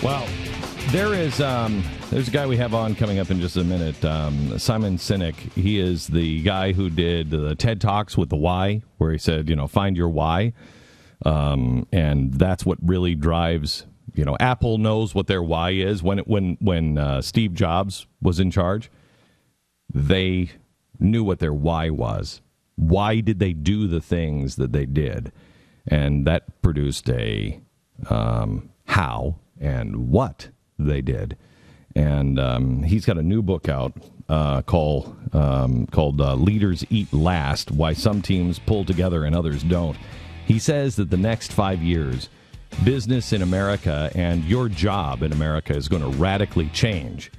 Well, there's a guy we have on coming up in just a minute, Simon Sinek. He is the guy who did the TED Talks with the why, where he said, find your why. And that's what really drives, Apple knows what their why is. When Steve Jobs was in charge, they knew what their why was. Why did they do the things that they did? And that produced a how and what they did. And he's got a new book out called Leaders Eat Last, Why Some Teams Pull Together and Others Don't. He says that the next 5 years, business in America and your job in America is going to radically change.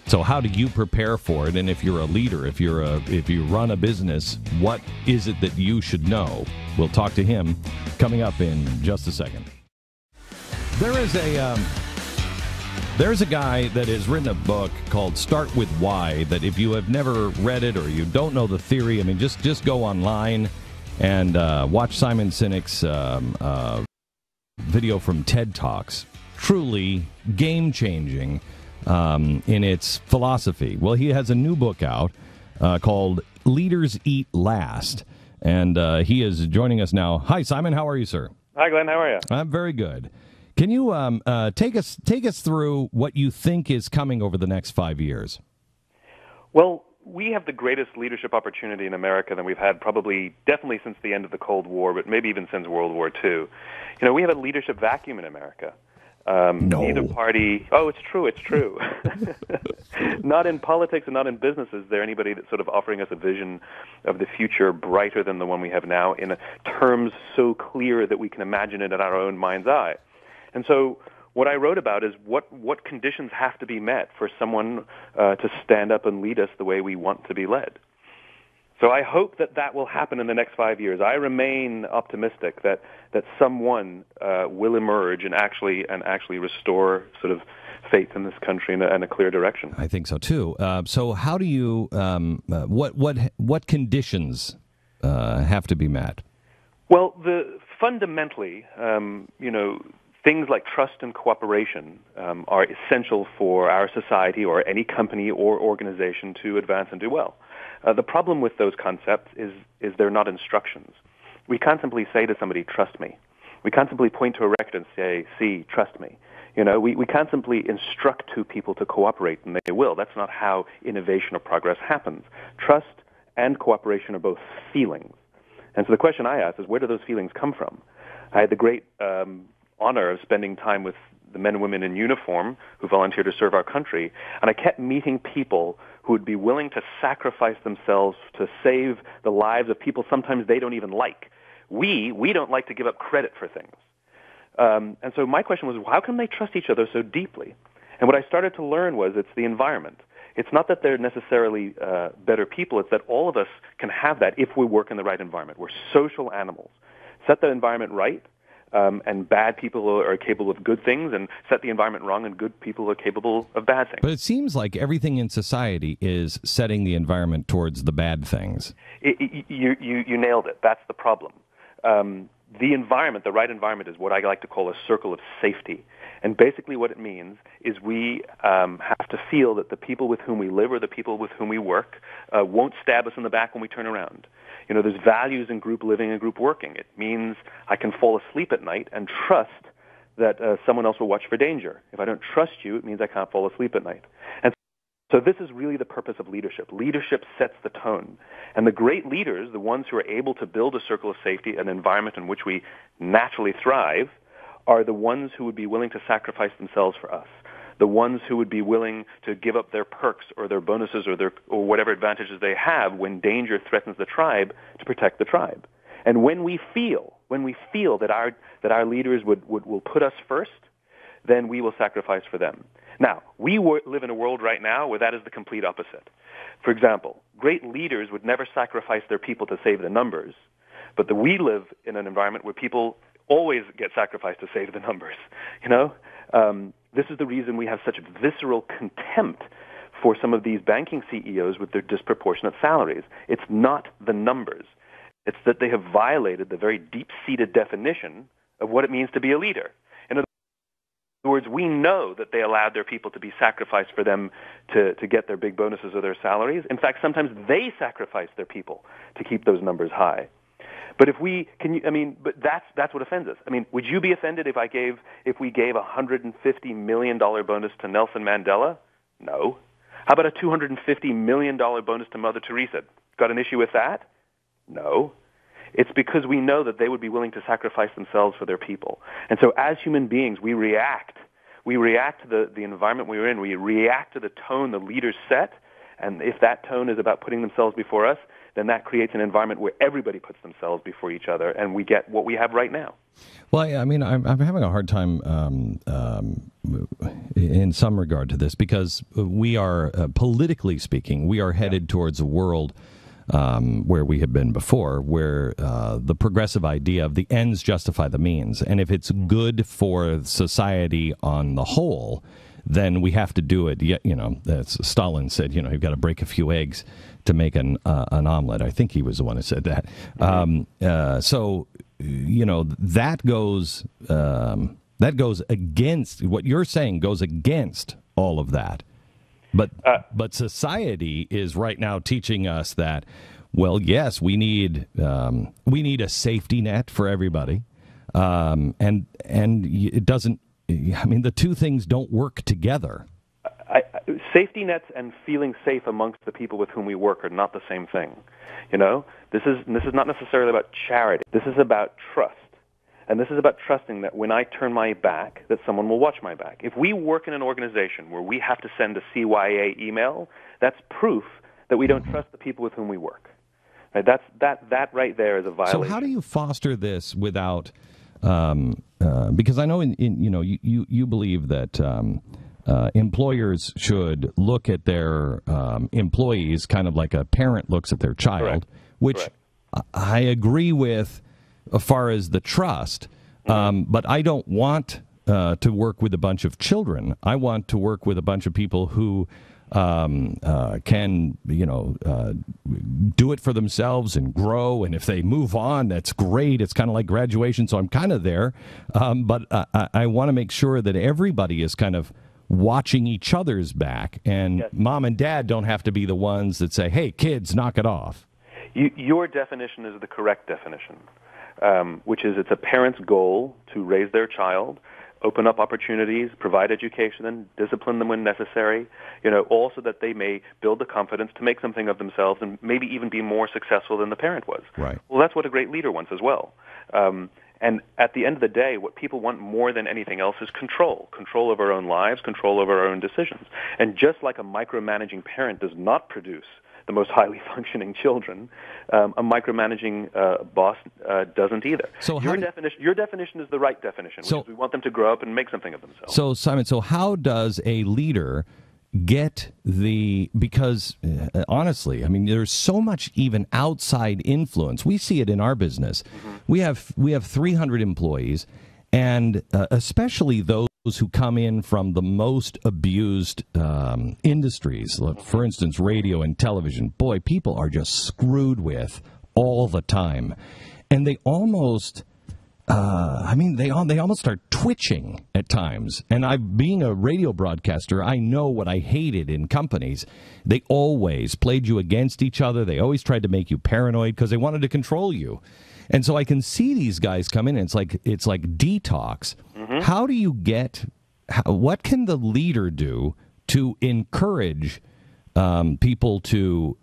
So how do you prepare for it? And if you're a leader, if you run a business, what is it that you should know? We'll talk to him coming up in just a second. There's a guy that has written a book called Start With Why, that if you have never read it or you don't know the theory, just go online and watch Simon Sinek's video from TED Talks. Truly game-changing in its philosophy. Well, he has a new book out called Leaders Eat Last, and he is joining us now. Hi, Simon. How are you, sir? Hi, Glenn. How are you? I'm very good. Can you take us through what you think is coming over the next 5 years? Well, we have the greatest leadership opportunity in America than we've had definitely since the end of the Cold War, but maybe even since World War II. We have a leadership vacuum in America. No. Neither party... Oh, it's true. Not in politics and not in business is there anybody that's sort of offering us a vision of the future brighter than the one we have now in terms so clear that we can imagine it in our own mind's eye. And so what I wrote about is what conditions have to be met for someone to stand up and lead us the way we want to be led. So I hope that will happen in the next 5 years. I remain optimistic that someone will emerge and actually restore sort of faith in this country in a clear direction. I think so too. So how do you what conditions have to be met? Well, fundamentally, things like trust and cooperation are essential for our society or any company or organization to advance and do well. The problem with those concepts is they're not instructions. We can't simply say to somebody, trust me. We can't simply point to a record and say, see, trust me. We can't simply instruct two people to cooperate and they will. That's not how innovation or progress happens. Trust and cooperation are both feelings. And so the question I ask is, where do those feelings come from? I had the great honor of spending time with the men and women in uniform who volunteer to serve our country, and I kept meeting people who would be willing to sacrifice themselves to save the lives of people sometimes they don't even like. We don't like to give up credit for things. And so my question was, how can they trust each other so deeply? And what I started to learn was it's the environment. It's not that they're necessarily better people, it's that all of us can have that if we work in the right environment. We're social animals. Set the environment right, and bad people are capable of good things, and set the environment wrong, and good people are capable of bad things. But it seems like everything in society is setting the environment towards the bad things. You nailed it. That's the problem. The environment, the right environment, is what I like to call a circle of safety. And basically what it means is we have to feel that the people with whom we live or the people with whom we work won't stab us in the back when we turn around. There's values in group living and group working. It means I can fall asleep at night and trust that someone else will watch for danger. If I don't trust you, it means I can't fall asleep at night. And so this is really the purpose of leadership. Leadership sets the tone. And the great leaders, the ones who are able to build a circle of safety, an environment in which we naturally thrive, are the ones who would be willing to sacrifice themselves for us. The ones who would be willing to give up their perks or their bonuses or whatever advantages they have when danger threatens the tribe to protect the tribe. And when we feel that our leaders will put us first, then we will sacrifice for them. Now, we live in a world right now where that is the complete opposite. For example, great leaders would never sacrifice their people to save the numbers, but we live in an environment where people always get sacrificed to save the numbers. This is the reason we have such visceral contempt for some of these banking CEOs with their disproportionate salaries. It's not the numbers. It's that they have violated the very deep-seated definition of what it means to be a leader. In other words, we know that they allowed their people to be sacrificed for them to get their big bonuses or their salaries. In fact, sometimes they sacrifice their people to keep those numbers high. But but that's what offends us. I mean, would you be offended if we gave $150 million bonus to Nelson Mandela? No. How about a $250 million bonus to Mother Teresa? Got an issue with that? No. It's because we know that they would be willing to sacrifice themselves for their people. And so as human beings, we react. We react to the environment we're in. We react to the tone the leaders set. And if that tone is about putting themselves before us, then that creates an environment where everybody puts themselves before each other, and we get what we have right now. Well, I mean, I'm having a hard time in some regard to this, because we are, politically speaking, we are headed towards a world where we have been before, where the progressive idea of the ends justify the means. And if it's good for society on the whole, then we have to do it. You know, as Stalin said, you've got to break a few eggs to make an omelet. I think he was the one who said that. So, that goes against what you're saying, goes against all of that. But society is right now teaching us that, well, yes, we need a safety net for everybody, and it doesn't. I mean, the two things don't work together. Safety nets and feeling safe amongst the people with whom we work are not the same thing. This is not necessarily about charity. This is about trust. And this is about trusting that when I turn my back, that someone will watch my back. If we work in an organization where we have to send a CYA email, that's proof that we don't trust the people with whom we work. Right? That right there is a violation. So how do you foster this without? Because I know you believe that employers should look at their employees kind of like a parent looks at their child, Correct. Which Correct. I agree with as far as the trust, but I don't want to work with a bunch of children. I want to work with a bunch of people who can, do it for themselves and grow. And if they move on, that's great. It's kind of like graduation, so I'm kind of there. But I want to make sure that everybody is kind of watching each other's back, and yes. Mom and dad don't have to be the ones that say, hey, kids, knock it off. Your definition is the correct definition, which is it's a parent's goal to raise their child, open up opportunities, provide education, and discipline them when necessary, also that they may build the confidence to make something of themselves and maybe even be more successful than the parent was. Right. Well, that's what a great leader wants as well. And at the end of the day, what people want more than anything else is control of our own lives, control over our own decisions. And just like a micromanaging parent does not produce the most highly functioning children, a micromanaging boss doesn't either. So your definition is the right definition, which is we want them to grow up and make something of themselves. So, Simon, how does a leader get because honestly, I mean, there's so much even outside influence. We see it in our business. Mm-hmm. We have 300 employees, and especially those who come in from the most abused industries, for instance, radio and television. Boy, people are just screwed with all the time, and they almost. They almost start twitching at times. And being a radio broadcaster, I know what I hated in companies. They always played you against each other. They always tried to make you paranoid because they wanted to control you. And so I can see these guys come in, and it's like detox. Mm-hmm. How do you what can the leader do to encourage people to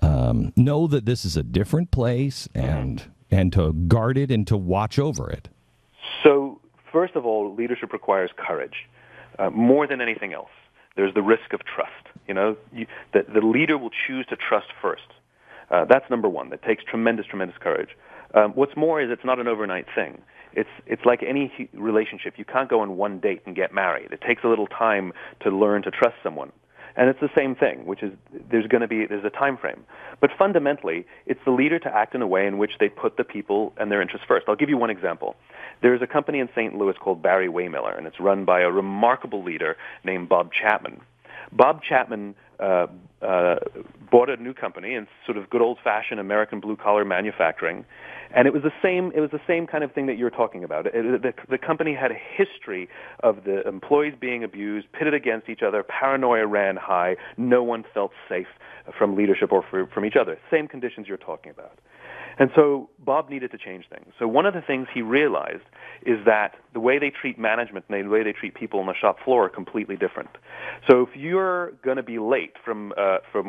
know that this is a different place and to guard it and to watch over it? So, first of all, leadership requires courage. More than anything else, there's the risk of trust. The leader will choose to trust first. That's number one. That takes tremendous, tremendous courage. What's more is it's not an overnight thing. It's like any relationship. You can't go on one date and get married. It takes a little time to learn to trust someone. And it's the same thing, which is there's a time frame. But fundamentally, it's the leader to act in a way in which they put the people and their interests first. I'll give you one example. There's a company in St. Louis called Barry Waymiller, and it's run by a remarkable leader named Bob Chapman. Bob Chapman bought a new company in sort of good old-fashioned American blue-collar manufacturing, and it was the same kind of thing that you're talking about. The company had a history of the employees being abused, pitted against each other, paranoia ran high, no one felt safe from leadership or from each other. Same conditions you're talking about. And so Bob needed to change things. So one of the things he realized is that the way they treat management and the way they treat people on the shop floor are completely different. So if you're going to be late from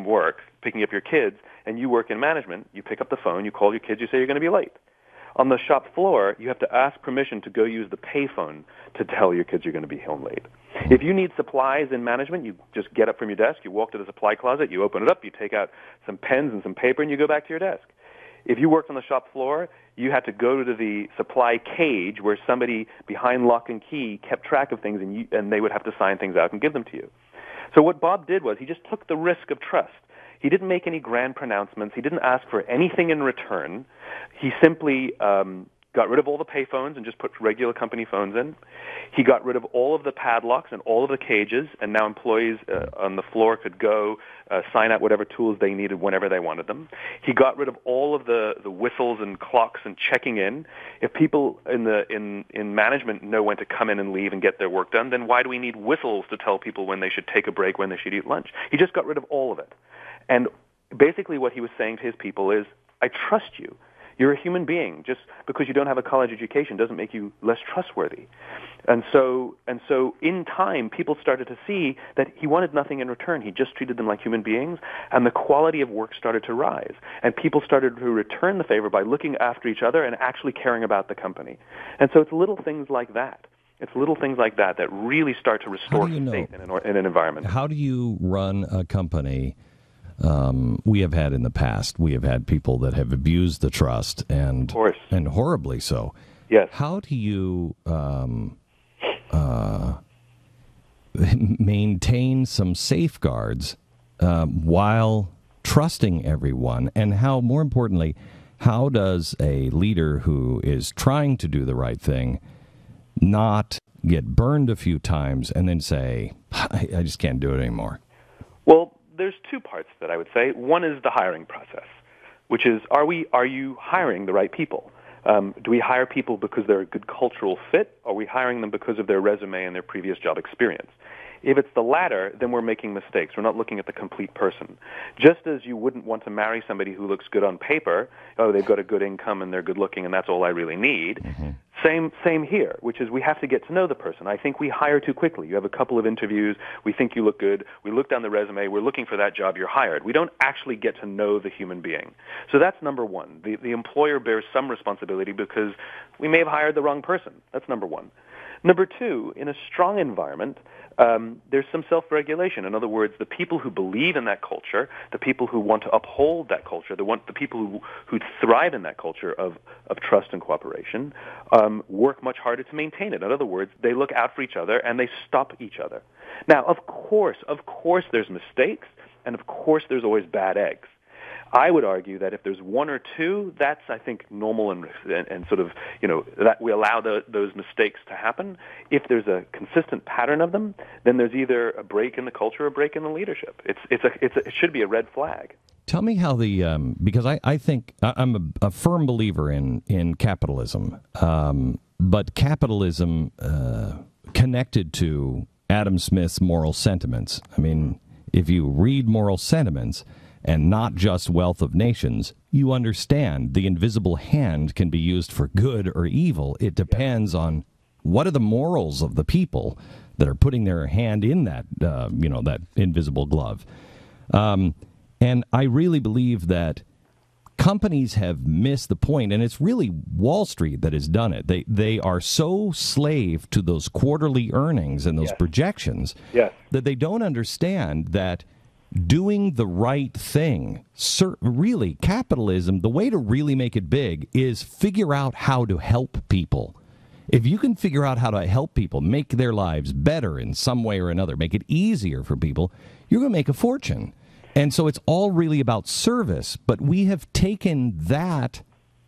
work, picking up your kids, and you work in management, you pick up the phone, you call your kids, you say you're going to be late. On the shop floor, you have to ask permission to go use the payphone to tell your kids you're going to be home late. If you need supplies in management, you just get up from your desk, you walk to the supply closet, you open it up, you take out some pens and some paper, and you go back to your desk. If you worked on the shop floor, you had to go to the supply cage where somebody behind lock and key kept track of things, and they would have to sign things out and give them to you. So what Bob did was he just took the risk of trust. He didn't make any grand pronouncements. He didn't ask for anything in return. He simply got rid of all the payphones and just put regular company phones in. He got rid of all of the padlocks and all of the cages, and now employees on the floor could go sign out whatever tools they needed whenever they wanted them. He got rid of all of the whistles and clocks and checking in. If people in management know when to come in and leave and get their work done, then why do we need whistles to tell people when they should take a break, when they should eat lunch? He just got rid of all of it. And basically what he was saying to his people is, I trust you. You're a human being. Just because you don't have a college education doesn't make you less trustworthy. And so in time, people started to see that he wanted nothing in return. He just treated them like human beings, and the quality of work started to rise. And people started to return the favor by looking after each other and actually caring about the company. And so it's little things like that. It's little things like that that really start to restore faith in an environment. How do you run a company? We have had in the past, we have had people that have abused the trust and horribly so. Yes. How do you maintain some safeguards while trusting everyone? And how, more importantly, how does a leader who is trying to do the right thing not get burned a few times and then say, I just can't do it anymore? Well, there's two parts that I would say. One is the hiring process, which is, are you hiring the right people? Do we hire people because they're a good cultural fit? Or are we hiring them because of their resume and their previous job experience? If it's the latter, then we're making mistakes. We're not looking at the complete person. Just as you wouldn't want to marry somebody who looks good on paper, oh, they've got a good income and they're good looking and that's all I really need. Mm-hmm. Same here, which is we have to get to know the person. I think we hire too quickly. You have a couple of interviews, we think you look good, we look down the resume, we're looking for that job, you're hired. We don't actually get to know the human being. So that's number one. The employer bears some responsibility because we may have hired the wrong person. That's number one. Number two, in a strong environment, there's some self-regulation. In other words, the people who believe in that culture, the people who want to uphold that culture, the people who thrive in that culture of trust and cooperation, work much harder to maintain it. In other words, they look out for each other and they stop each other. Now, of course, there's mistakes, and of course there's always bad eggs. I would argue that if there's one or two, that's, I think, normal and sort of, that we allow those mistakes to happen. If there's a consistent pattern of them, then there's either a break in the culture or a break in the leadership. It should be a red flag. Tell me how because I think I'm a firm believer in capitalism, but capitalism connected to Adam Smith's moral sentiments. I mean, if you read moral sentiments, and not just Wealth of Nations, you understand the invisible hand can be used for good or evil. It depends on what are the morals of the people that are putting their hand in that, that invisible glove. And I really believe that companies have missed the point, and it's really Wall Street that has done it. They are so slave to those quarterly earnings and those projections that they don't understand that doing the right thing, really, capitalism, the way to really make it big is figure out how to help people. If you can figure out how to help people, make their lives better in some way or another, make it easier for people, you're going to make a fortune. And so it's all really about service, but we have taken that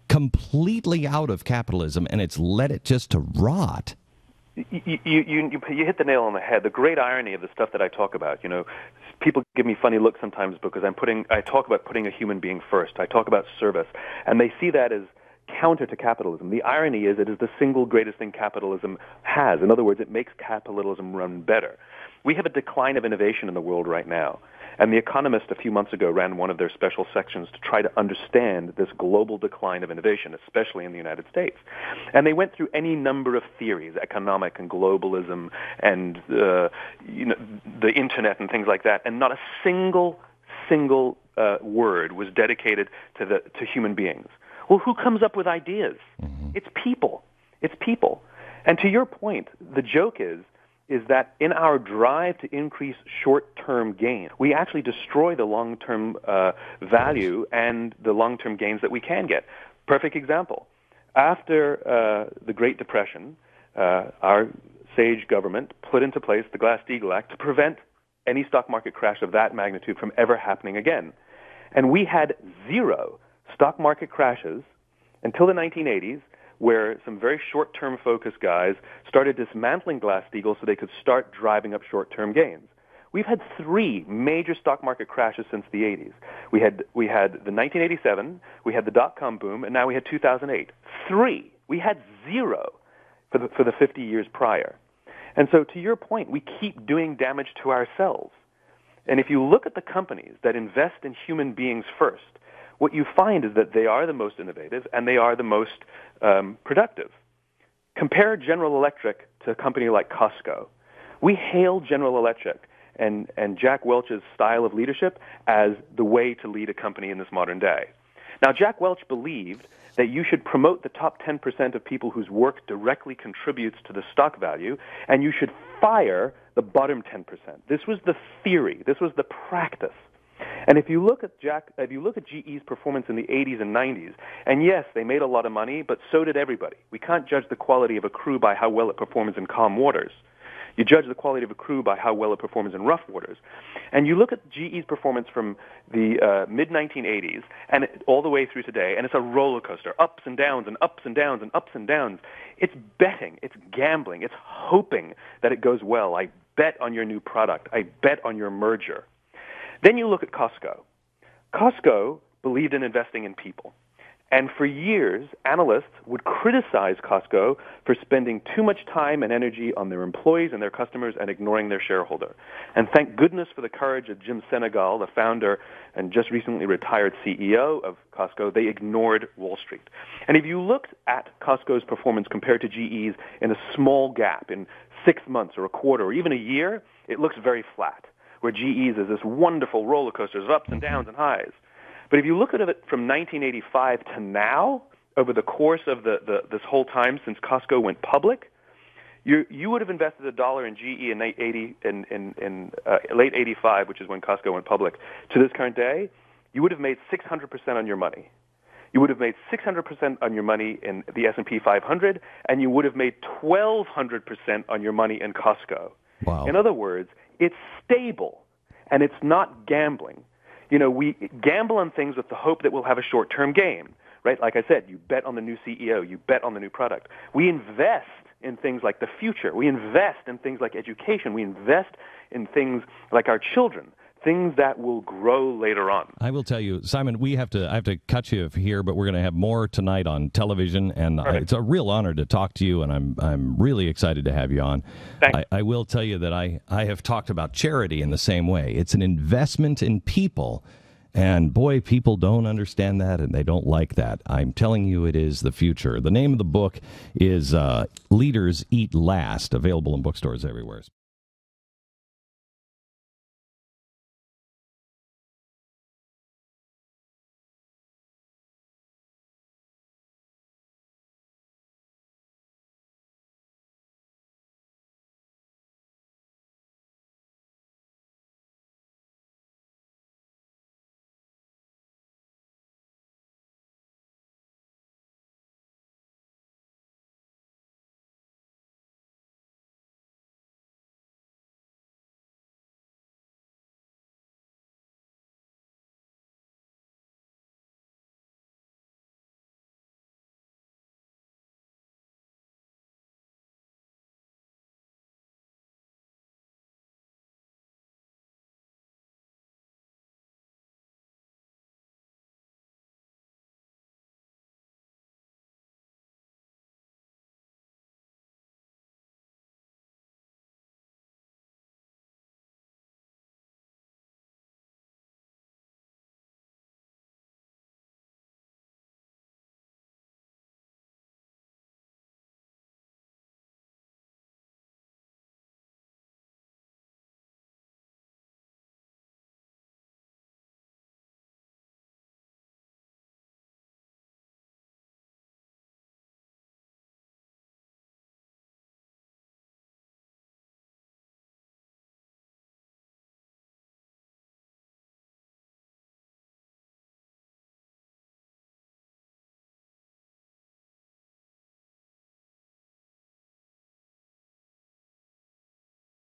completely out of capitalism and it's let it just to rot. You hit the nail on the head. The great irony of the stuff that I talk about, people give me funny looks sometimes because I talk about putting a human being first. I talk about service, and they see that as counter to capitalism. The irony is it is the single greatest thing capitalism has. In other words, it makes capitalism run better. We have a decline of innovation in the world right now. And The Economist a few months ago ran one of their special sections to try to understand this global decline of innovation, especially in the United States. And they went through any number of theories, economic and globalism and the internet and things like that, and not a single word was dedicated to human beings. Well, who comes up with ideas? Mm-hmm. It's people. It's people. And to your point, the joke is that in our drive to increase short-term gain, we actually destroy the long-term value and the long-term gains that we can get. Perfect example. After the Great Depression, our sage government put into place the Glass-Steagall Act to prevent any stock market crash of that magnitude from ever happening again. And we had zero stock market crashes until the 1980s, where some very short-term focused guys started dismantling Glass-Steagall so they could start driving up short-term gains. We've had three major stock market crashes since the 80s. We had the 1987, we had the dot-com boom, and now we had 2008. Three. We had zero for the 50 years prior. And so to your point, we keep doing damage to ourselves. And if you look at the companies that invest in human beings first, what you find is that they are the most innovative and they are the most productive. Compare General Electric to a company like Costco. We hail General Electric and Jack Welch's style of leadership as the way to lead a company in this modern day. Now, Jack Welch believed that you should promote the top 10% of people whose work directly contributes to the stock value, and you should fire the bottom 10%. This was the theory. This was the practice. And if you look at GE's performance in the 80s and 90s, and yes, they made a lot of money, but so did everybody. We can't judge the quality of a crew by how well it performs in calm waters. You judge the quality of a crew by how well it performs in rough waters. And you look at GE's performance from the mid-1980s and all the way through today, and it's a roller coaster, ups and downs and ups and downs and ups and downs. It's betting. It's gambling. It's hoping that it goes well. I bet on your new product. I bet on your merger. Then you look at Costco. Costco believed in investing in people. And for years, analysts would criticize Costco for spending too much time and energy on their employees and their customers and ignoring their shareholder. And thank goodness for the courage of Jim Senegal, the founder and just recently retired CEO of Costco. They ignored Wall Street. And if you looked at Costco's performance compared to GE's in a small gap, in 6 months or a quarter or even a year, it looks very flat, where GE's is this wonderful roller coaster of ups and downs and highs. But if you look at it from 1985 to now, over the course of this whole time since Costco went public, you would have invested $1 in GE in late 85, which is when Costco went public, to this current day, you would have made 600% on your money. You would have made 600% on your money in the S&P 500, and you would have made 1,200% on your money in Costco. Wow. In other words, it's stable, and it's not gambling. We gamble on things with the hope that we'll have a short-term gain, right? Like I said, you bet on the new CEO, you bet on the new product. We invest in things like the future. We invest in things like education. We invest in things like our children, things that will grow later on. I will tell you, Simon, I have to cut you here, but we're going to have more tonight on television, and it's a real honor to talk to you, and I'm really excited to have you on. Thanks. I will tell you that I have talked about charity in the same way. It's an investment in people, and boy, people don't understand that, and they don't like that. I'm telling you, it is the future. The name of the book is Leaders Eat Last, available in bookstores everywhere.